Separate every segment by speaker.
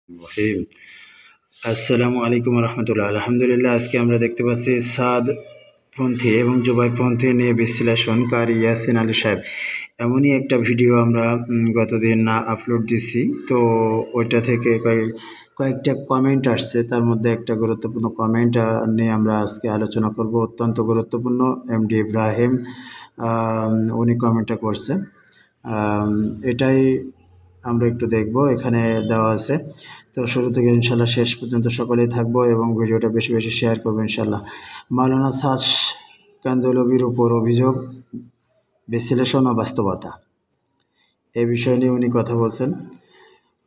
Speaker 1: রহিম। আসসালামু আলাইকুম রহমতুল্লাহ। আলহামদুলিল্লাহ, আজকে আমরা দেখতে পাচ্ছি সাদপন্থী এবং জুবাইরপন্থী নিয়ে বিশ্লেষণকারী ইয়াসিন আলী সাহেব। এমনই একটা ভিডিও আমরা গতদিন আপলোড দিছি, তো ওইটা থেকে কয়েকটা কমেন্ট আসছে। তার মধ্যে একটা গুরুত্বপূর্ণ কমেন্ট নিয়ে আমরা আজকে আলোচনা করব। অত্যন্ত গুরুত্বপূর্ণ। এমডি ইব্রাহিম উনি কমেন্টটা করছে, এটাই আমরা একটু দেখব। এখানে দেওয়া আছে, তো শুরু থেকে ইনশাল্লাহ শেষ পর্যন্ত সকলেই থাকবো এবং ভিডিওটা বেশি বেশি শেয়ার করবো ইনশাল্লাহ। মাওলানা সাদ কান্দলবির উপর অভিযোগ, বিশ্লেষণ ও বাস্তবতা, এই বিষয় নিয়ে উনি কথা বলছেন।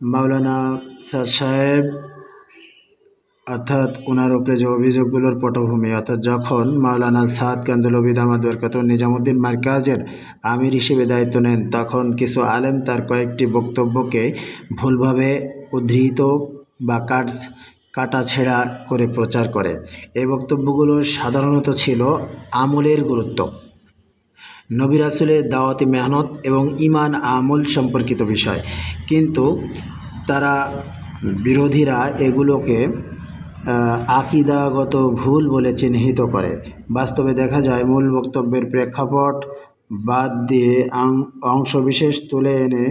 Speaker 1: মাওলানা সাদ সাহেব অর্থাৎ ওনার উপরে যে অভিযোগগুলোর পটভূমি, অর্থাৎ যখন মাওলানা সাদ কান্দলবি দামাত বরকাতুহু নিজামুদ্দিন মারকাজের আমির হিসেবে দায়িত্ব নেন, তখন কিছু আলেম তার কয়েকটি বক্তব্যকে ভুলভাবে উদ্ধৃত বা কাটাছেঁড়া করে প্রচার করে। এই বক্তব্যগুলো সাধারণত ছিল আমলের গুরুত্ব, নবী রাসূলের দাওয়াতি মেহনত এবং ঈমান আমল সম্পর্কিত বিষয়, কিন্তু তারা বিরোধীরা এগুলোকে আকিদাগত ভুল বলে চিহ্নিত করে। বাস্তবে দেখা যায় মূল বক্তব্যের প্রেক্ষাপট বাদ দিয়ে অংশবিশেষ তুলে এনে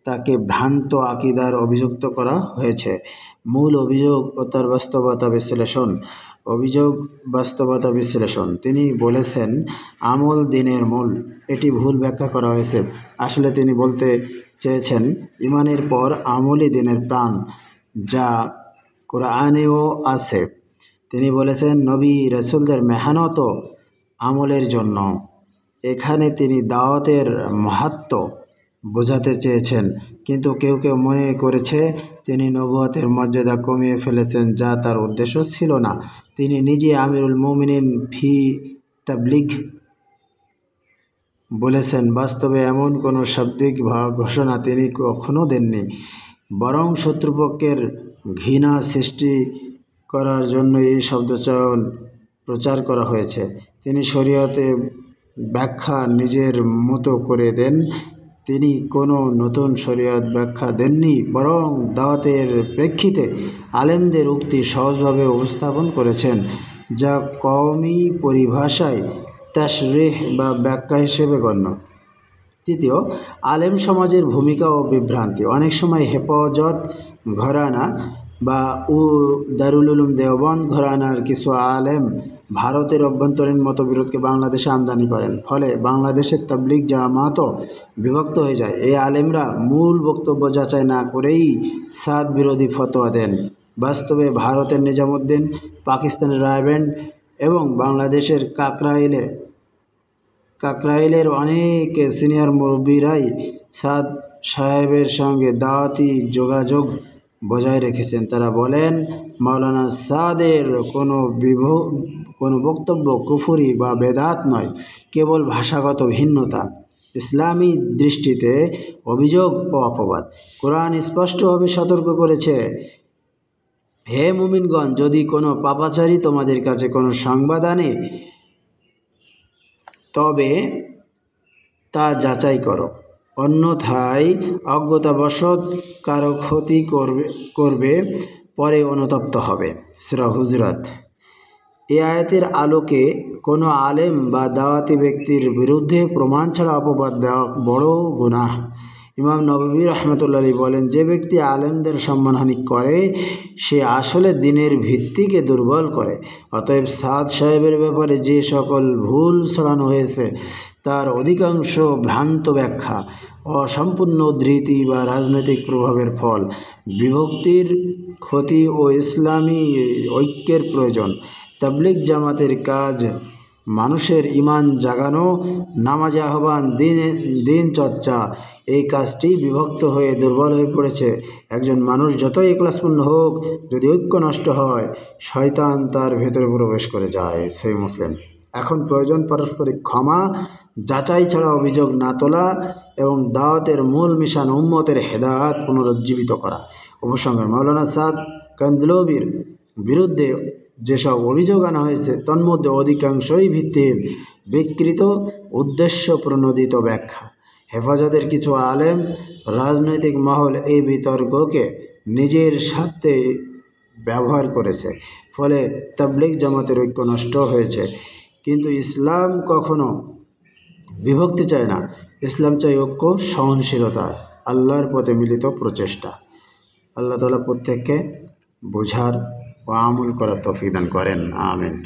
Speaker 1: তাকে ভ্রান্ত আকিদার অভিযুক্ত করা হয়েছে। মূল অভিযোগ ও তার বাস্তবতা বিশ্লেষণ। অভিযোগ, বাস্তবতা বিশ্লেষণ। তিনি বলেছেন আমল দিনের মূল, এটি ভুল ব্যাখ্যা করা হয়েছে। আসলে তিনি বলতে চেয়েছেন ঈমানের পর আমলই দিনের প্রাণ, যা কোরআনেও আছে। তিনি বলেছেন নবী রাসূলদের মেহনত আমলের জন্য। এখানে তিনি দাওয়াতের মাহাত্ম্য বোঝাতে চেয়েছেন, কিন্তু কেউ কেউ মনে করেছে তিনি নবুয়তের মর্যাদা কমিয়ে ফেলেছেন, যা তার উদ্দেশ্য ছিল না। তিনি নিজে আমিরুল মুমিনিন ফি তাবলিগ বলেছেন। বাস্তবে এমন কোনো শাব্দিক ঘোষণা তিনি কখনো দেননি, বরং শত্রুপক্ষের ঘৃণা সৃষ্টি করার জন্য এই শব্দচয়ন প্রচার করা হয়েছে। তিনি শরীয়তে ব্যাখ্যা নিজের মতো করে দেন। তিনি কোনো নতুন শরীয়ত ব্যাখ্যা দেননি, বরং দাওয়াতের প্রেক্ষিতে আলেমদের উক্তি সহজভাবে উপস্থাপন করেছেন, যা কওমি পরিভাষায় তাশরিহ বা ব্যাখ্যা হিসেবে গণ্য। তৃতীয়, আলেম সমাজের ভূমিকা ও বিভ্রান্তি। অনেক সময় হেফাজত ঘরানা বা দারুল উলুম দেওবন্দ ঘরানার কিছু আলেম ভারতের অভ্যন্তরীণ মতবিরোধকে বাংলাদেশে আমদানি করেন, ফলে বাংলাদেশের তাবলিগ জামাতও বিভক্ত হয়ে যায়। এই আলেমরা মূল বক্তব্য যাচাই না করেই সাদ বিরোধী ফতোয়া দেন। বাস্তবে ভারতের নিজামুদ্দিন, পাকিস্তানের রায়বেন্ড এবং বাংলাদেশের কাকরাইলের অনেক সিনিয়র মুরব্বীরাই সাদ সাহেবের সঙ্গে দাওয়াতি যোগাযোগ বজায় রেখেছেন। তারা বলেন মাওলানা সাদের কোনো বক্তব্য কুফরি বা বেদাত নয়, কেবল ভাষাগত ভিন্নতা। ইসলামী দৃষ্টিতে অভিযোগ ও অপবাদ। কোরআন স্পষ্টভাবে সতর্ক করেছে, হে মুমিনগণ, যদি কোনো পাপাচারী তোমাদের কাছে কোনো সংবাদ আনে, তবে তা যাচাই করো, অন্যথায় অজ্ঞতাবশত কারো ক্ষতি করবে, পরে অনুতপ্ত হবে। সূরা হুজরাত। এই আয়াতের আলোকে কোনো আলেম বা দাওয়াতি ব্যক্তির বিরুদ্ধে প্রমাণ ছাড়া অপবাদ দেওয়া বড় গুনাহ। ইমাম নববী রাহমাতুল্লাহ আলাইহি বলেন, যে ব্যক্তি আলেমদের সম্মানহানি করে সে আসলে দ্বীনের ভিত্তিকে দুর্বল করে। অতএব সাদ সাহেবের ব্যাপারে যে সকল ভুল ছড়ানো হয়েছে তার অধিকাংশ ভ্রান্ত ব্যাখ্যা, অসম্পূর্ণ উদ্ধৃতি বা রাজনৈতিক প্রভাবের ফল। বিভক্তির ক্ষতি ও ইসলামী ঐক্যের প্রয়োজন। তাবলিগ জামাতের কাজ মানুষের ঈমান জাগানো, নামাজে আহ্বান, দিন চর্চা। এই কাজটি বিভক্ত হয়ে দুর্বল হয়ে পড়েছে। একজন মানুষ যতই ইখলাসপূর্ণ হোক, যদি ঐক্য নষ্ট হয়, শয়তান তার ভেতরে প্রবেশ করে যায়। সহিহ মুসলিম। এখন প্রয়োজন পারস্পরিক ক্ষমা, যাচাই ছাড়া অভিযোগ না তোলা এবং দাওয়াতের মূল মিশন উম্মতের হেদায়েত পুনরুজ্জীবিত করা। উপসংহার, মাওলানা সাদ কান্দলবির বিরুদ্ধে যেসব অভিযোগ আনা হয়েছে তন্মধ্যে অধিকাংশই ভিত্তিহীন, বিকৃত, উদ্দেশ্য প্রণোদিত ব্যাখ্যা। হেফাজতের কিছু আলেম, রাজনৈতিক মহল এই বিতর্ককে নিজের স্বার্থে ব্যবহার করেছে, ফলে তাবলীগ জামাতের ঐক্য নষ্ট হয়েছে। কিন্তু ইসলাম কখনো বিভক্তি চায় না। ইসলাম চাই ঐক্য, সহনশীলতা, আল্লাহর পথে মিলিত প্রচেষ্টা। আল্লাহ তাআলা প্রত্যেককে বোঝার ও আমল করার তৌফিক দান করেন। আমিন।